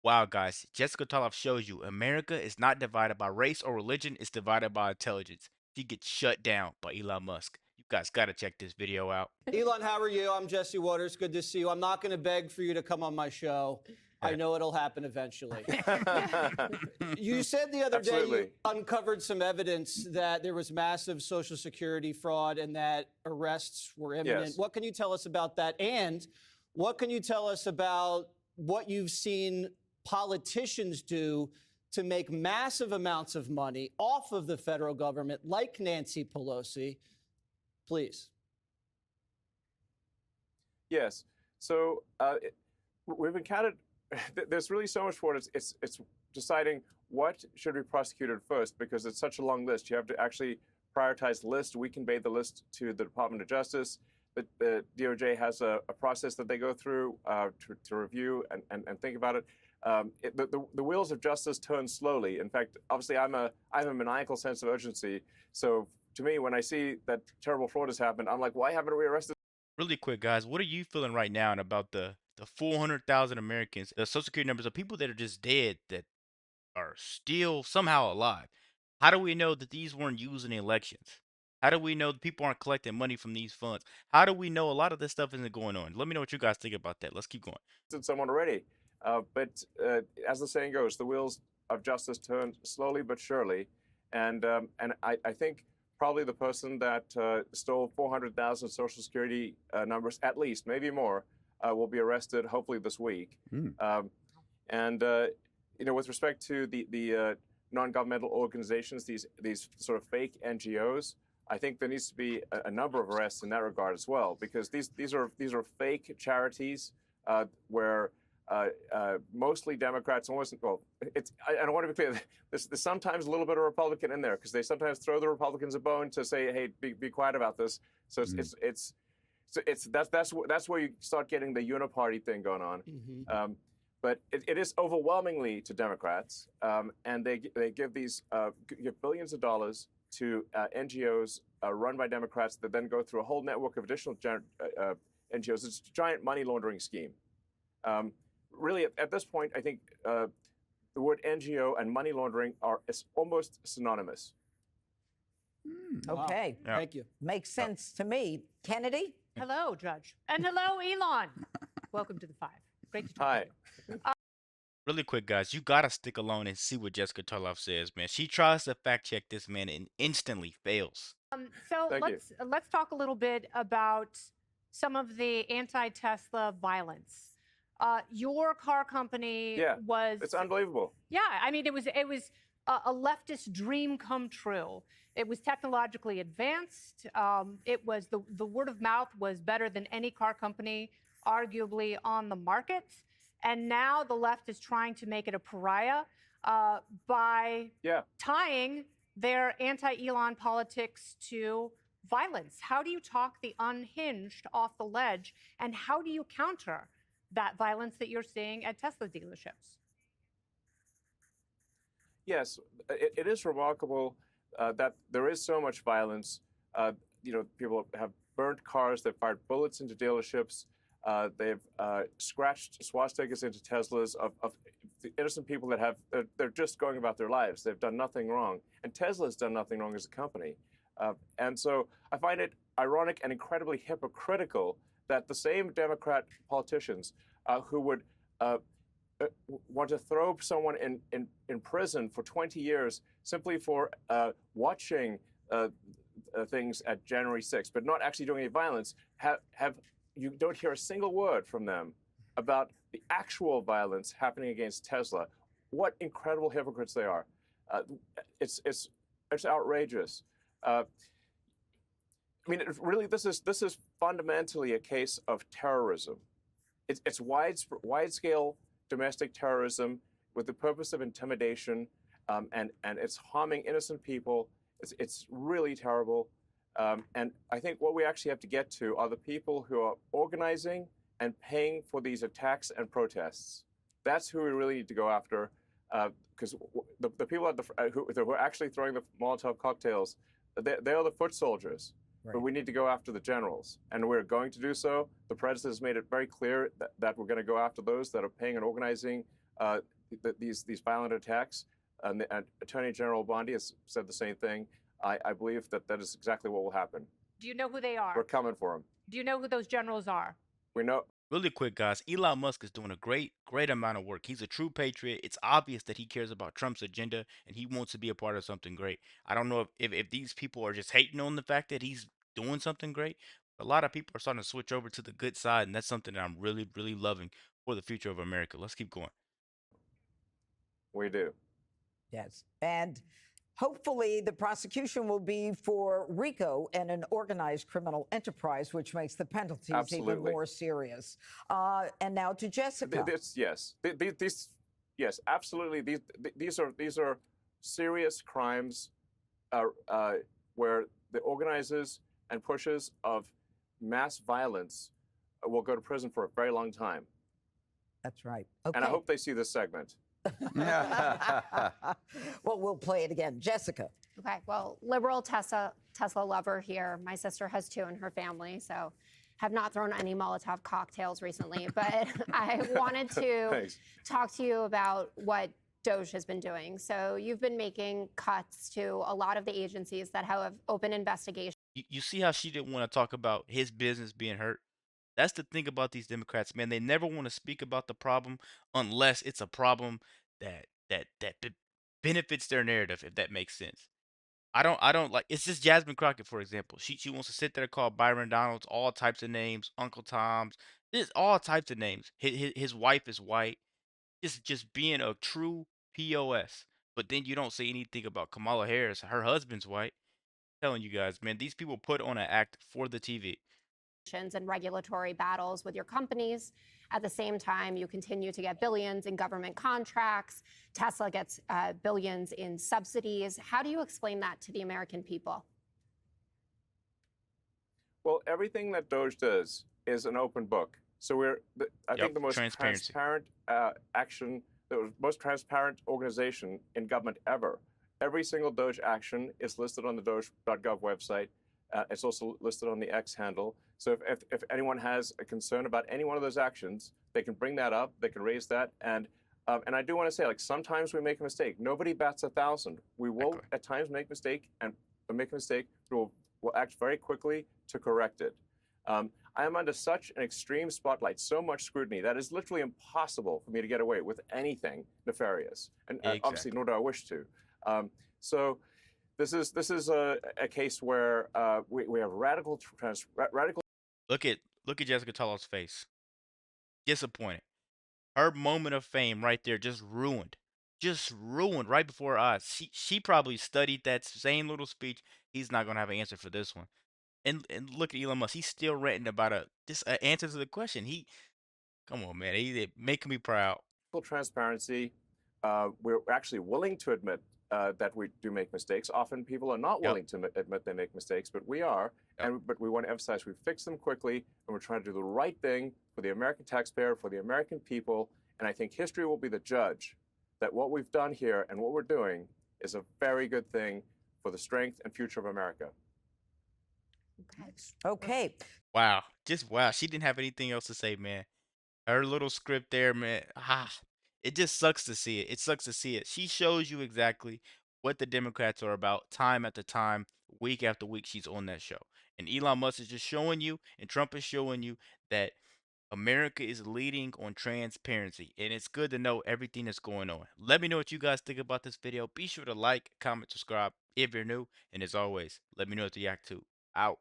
Wow, guys, Jessica Toloff shows you America is not divided by race or religion, it's divided by intelligence. She gets shut down by Elon Musk. You guys gotta check this video out. Elon, how are you? I'm Jesse Waters. Good to see you. I'm not going to beg for you to come on my show. I know it'll happen eventually. You said the other day you uncovered some evidence that there was massive Social Security fraud and that arrests were imminent. Yes. What can you tell us about that? And what can you tell us about what you've seen politicians do to make massive amounts of money off of the federal government, like Nancy Pelosi? Please. Yes. So we've encountered, there's really so much for it. It's deciding what should be prosecuted first, because it's such a long list. You have to actually prioritize the list. We convey the list to the Department of Justice. The DOJ has a process that they go through to review and think about it. The wheels of justice turn slowly. In fact, obviously, I have a maniacal sense of urgency. So to me, when I see that terrible fraud has happened, I'm like, why haven't we arrested? Really quick, guys, what are you feeling right now and about the 400,000 Americans, the Social Security numbers of people that are just dead that are still somehow alive? How do we know that these weren't used in the elections? How do we know that people aren't collecting money from these funds? How do we know a lot of this stuff isn't going on? Let me know what you guys think about that. Let's keep going. Someone already. But as the saying goes, the wheels of justice turn slowly but surely. And I think probably the person that stole 400,000 Social Security numbers, at least, maybe more, will be arrested hopefully this week. With respect to the non-governmental organizations, these sort of fake NGOs, I think there needs to be a number of arrests in that regard as well, because these are fake charities where mostly Democrats, almost, well, I don't want to be clear. There's sometimes a little bit of Republican in there, because they sometimes throw the Republicans a bone to say, hey, be quiet about this. So that's where you start getting the uniparty thing going on. But it is overwhelmingly to Democrats, and they give give billions of dollars to NGOs run by Democrats that then go through a whole network of additional NGOs. It's a giant money laundering scheme. Really, at this point, I think the word NGO and money laundering are almost synonymous. Okay. Wow. Thank you. Makes sense to me. Kennedy? Hello, Judge. And hello, Elon. Welcome to the Five. Great to talk Hi. to you. Really quick, guys, you gotta stick along and see what Jessica Toloff says, man. She tries to fact check this man and instantly fails. So Thank you. let's talk a little bit about some of the anti-Tesla violence. Your car company was... It's unbelievable. Yeah, I mean, it was a leftist dream come true. It was technologically advanced. It was the word of mouth was better than any car company, arguably, on the market. And now the left is trying to make it a pariah by tying their anti-Elon politics to violence. How do you talk the unhinged off the ledge, and how do you counter that violence that you're seeing at Tesla dealerships? Yes, it is remarkable that there is so much violence. People have burnt cars, they've fired bullets into dealerships, they've scratched swastikas into Teslas of the innocent people that they're just going about their lives. They've done nothing wrong. And Tesla's done nothing wrong as a company. And so I find it ironic and incredibly hypocritical that the same Democrat politicians who would want to throw someone in prison for 20 years simply for watching things at January 6th, but not actually doing any violence, you don't hear a single word from them about the actual violence happening against Tesla. What incredible hypocrites they are. It's outrageous. I mean, really, this is fundamentally a case of terrorism. It's wide-scale domestic terrorism with the purpose of intimidation, and it's harming innocent people. It's really terrible. And I think what we actually have to get to are the people who are organizing and paying for these attacks and protests. That's who we really need to go after, because the people who are actually throwing the Molotov cocktails, they're the foot soldiers. Right. But we need to go after the generals, and we're going to do so. The president has made it very clear that we're going to go after those that are paying and organizing these violent attacks. And Attorney General Bondi has said the same thing. I believe that is exactly what will happen. Do you know who they are? We're coming for them. Do you know who those generals are? We know. Really quick, guys, Elon Musk is doing a great amount of work. He's a true patriot. It's obvious that he cares about Trump's agenda and he wants to be a part of something great. I don't know if these people are just hating on the fact that he's doing something great. A lot of people are starting to switch over to the good side, and that's something that I'm really, really loving for the future of America. Let's keep going. We do. Yes. And hopefully the prosecution will be for RICO and an organized criminal enterprise, which makes the penalties even Absolutely. more serious. And now to Jessica. Yes, absolutely. These are serious crimes where the organizers and pushers of mass violence will go to prison for a very long time. That's right. Okay. And I hope they see this segment. Well, we'll play it again. Jessica. Okay, well, liberal Tesla lover here. My sister has two in her family, so have not thrown any Molotov cocktails recently. But I wanted to talk to you about what Doge has been doing. So you've been making cuts to a lot of the agencies that have open investigations. You see how she didn't want to talk about his business being hurt? That's the thing about these Democrats, man. They never want to speak about the problem unless it's a problem that benefits their narrative, if that makes sense. I don't like, it's just Jasmine Crockett, for example. She wants to sit there and call Byron Donalds all types of names, Uncle Tom's, there's all types of names. His wife is white. Just being a true POS. But then you don't say anything about Kamala Harris. Her husband's white. Telling you guys, man, these people put on an act for the TV. And regulatory battles with your companies. At the same time, you continue to get billions in government contracts. Tesla gets billions in subsidies. How do you explain that to the American people? Well, everything that Doge does is an open book. So I think the most transparent action, the most transparent organization in government ever. Every single Doge action is listed on the Doge.gov website. It's also listed on the X handle. So if anyone has a concern about any one of those actions, they can bring that up. They can raise that. And I do want to say, like, sometimes we make a mistake. Nobody bats 1,000. We will at times make a mistake, and we'll act very quickly to correct it. I am under such an extreme spotlight, so much scrutiny, that it's literally impossible for me to get away with anything nefarious. And obviously, nor do I wish to. So this is a case where we have radical. Look at Jessica Tallo's face. Disappointed. Her moment of fame right there just ruined. Just ruined right before her eyes. She probably studied that same little speech. He's not gonna have an answer for this one. And look at Elon Musk. He's still ranting about an answer to the question. Come on, man. He's making me proud. Transparency. We're actually willing to admit that we do make mistakes. Often people are not willing to admit they make mistakes, but we are. But we want to emphasize we fix them quickly, and we're trying to do the right thing for the American taxpayer, for the American people. And I think history will be the judge that what we've done here and what we're doing is a very good thing for the strength and future of America. Okay. Wow. Just wow. She didn't have anything else to say, man. Her little script there, man. It just sucks to see it. It sucks to see it. She shows you exactly what the Democrats are about time after time, week after week. She's on that show. And Elon Musk is just showing you, and Trump is showing you that America is leading on transparency. And it's good to know everything that's going on. Let me know what you guys think about this video. Be sure to like, comment, subscribe if you're new. And as always, let me know what you react to. Out.